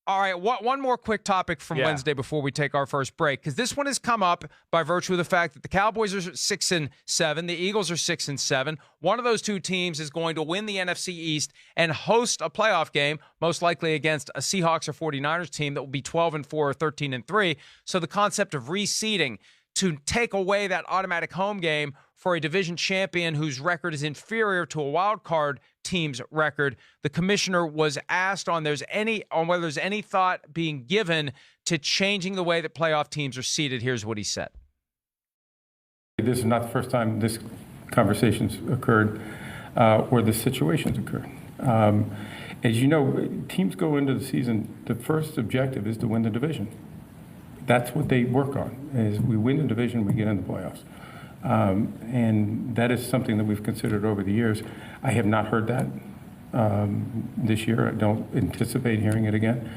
All right, one more quick topic from Wednesday before we take our first break, because this one has come up by virtue of the fact that the Cowboys are 6-7, the Eagles are 6-7. One of those two teams is going to win the NFC East and host a playoff game, most likely against a Seahawks or 49ers team that will be 12-4 or 13-3. So the concept of reseeding to take away that automatic home game for a division champion whose record is inferior to a wild card team's record. The commissioner was asked on whether there's any thought being given to changing the way that playoff teams are seeded. Here's what he said. This is not the first time this conversation's occurred or this situation's occurred. As you know, teams go into the season, the first objective is to win the division. That's what they work on. Is we win the division, we get in the playoffs. And that is something that we've considered over the years. I have not heard that this year. I don't anticipate hearing it again.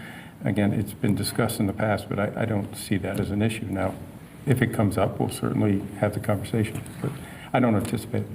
Again, it's been discussed in the past, but I don't see that as an issue. Now, if it comes up, we'll certainly have the conversation, but I don't anticipate it.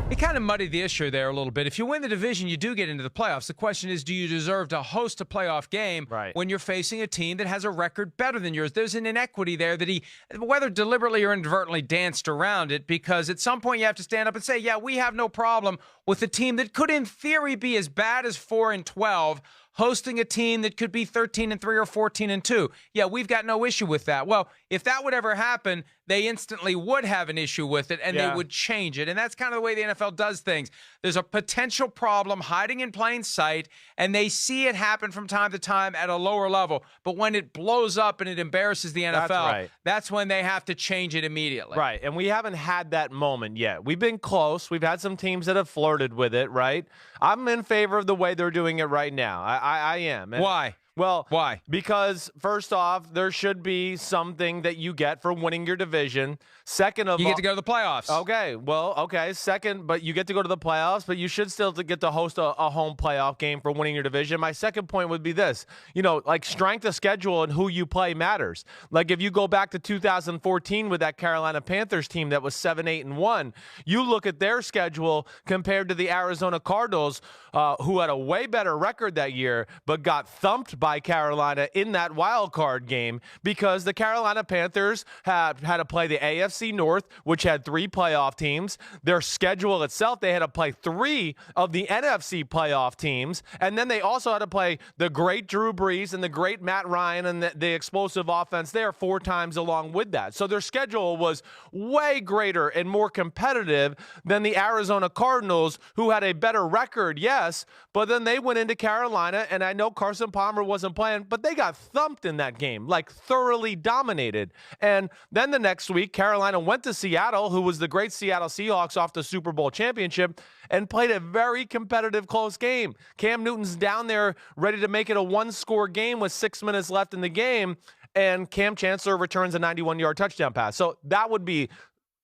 It kind of muddied the issue there a little bit. If you win the division, you do get into the playoffs. The question is, do you deserve to host a playoff game when you're facing a team that has a record better than yours? There's an inequity there that he, whether deliberately or inadvertently, danced around it, because at some point you have to stand up and say, yeah, we have no problem with a team that could in theory be as bad as 4-12 hosting a team that could be 13-3 or 14-2. Yeah, we've got no issue with that. Well, if that would ever happen, they instantly would have an issue with it, and they would change it. And that's kind of the way the NFL does things. There's a potential problem hiding in plain sight, and they see it happen from time to time at a lower level. But when it blows up and it embarrasses the NFL, that's when they have to change it immediately. Right, and we haven't had that moment yet. We've been close. We've had some teams that have flirted with it, right? I'm in favor of the way they're doing it right now. I am. And why? Well, why? Because first off, there should be something that you get for winning your division. Second of all, you get to go to the playoffs. Okay, well, okay. Second, but you get to go to the playoffs, but you should still get to host a home playoff game for winning your division. My second point would be this: like strength of schedule and who you play matters. Like if you go back to 2014 with that Carolina Panthers team that was 7-8-1, you look at their schedule compared to the Arizona Cardinals, who had a way better record that year, but got thumped by Carolina in that wild card game because the Carolina Panthers had to play the AFC North, which had 3 playoff teams. Their schedule itself, they had to play 3 of the NFC playoff teams, and then they also had to play the great Drew Brees and the great Matt Ryan and the explosive offense there 4 times along with that. So their schedule was way greater and more competitive than the Arizona Cardinals, who had a better record, yes, but then they went into Carolina, and I know Carson Palmer wasn't playing, but they got thumped in that game, like thoroughly dominated. And then the next week, Carolina went to Seattle, who was the great Seattle Seahawks off the Super Bowl championship, and played a very competitive, close game. Cam Newton's down there ready to make it a 1-score game with 6 minutes left in the game, and Cam Chancellor returns a 91-yard touchdown pass. So that would be,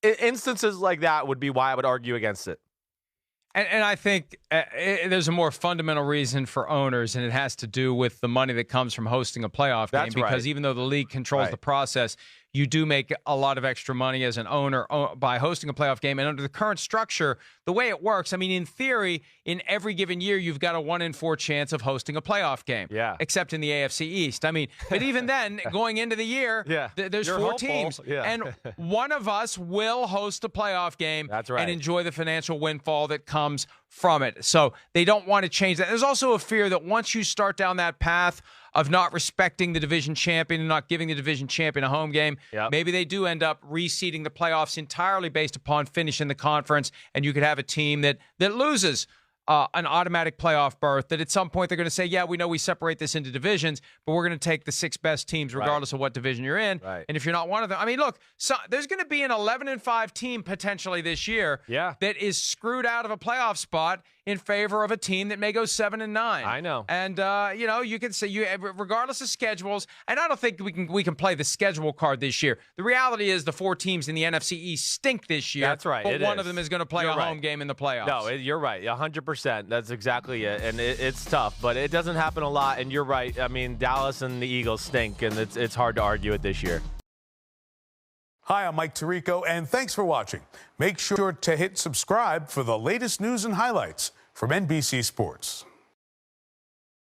instances like that would be why I would argue against it. And I think there's a more fundamental reason for owners, and it has to do with the money that comes from hosting a playoff game. Because even though the league controls the process, you do make a lot of extra money as an owner by hosting a playoff game. And under the current structure, the way it works, I mean, in theory, in every given year, you've got a 1 in 4 chance of hosting a playoff game. Yeah. Except in the AFC East. I mean, but even then, going into the year, there's 4 teams. Yeah. And one of us will host a playoff game and enjoy the financial windfall that comes from it. So they don't want to change that. There's also a fear that once you start down that path of not respecting the division champion and not giving the division champion a home game, maybe they do end up reseeding the playoffs entirely based upon finishing the conference, and you could have a team that loses an automatic playoff berth, that at some point they're going to say, yeah, we know we separate this into divisions, but we're going to take the 6 best teams regardless of what division you're in. And if you're not one of them, I mean, look, there's going to be an 11-5 team potentially this year that is screwed out of a playoff spot in favor of a team that may go 7-9. I know. And, you can say, regardless of schedules, and I don't think we can play the schedule card this year. The reality is the 4 teams in the NFC East stink this year. That's right. But one of them is going to play a home game in the playoffs. No, you're right. 100%. That's exactly it. And it's tough, but it doesn't happen a lot. And you're right. I mean, Dallas and the Eagles stink, and it's hard to argue it this year. Hi, I'm Mike Tirico, and thanks for watching. Make sure to hit subscribe for the latest news and highlights from NBC Sports.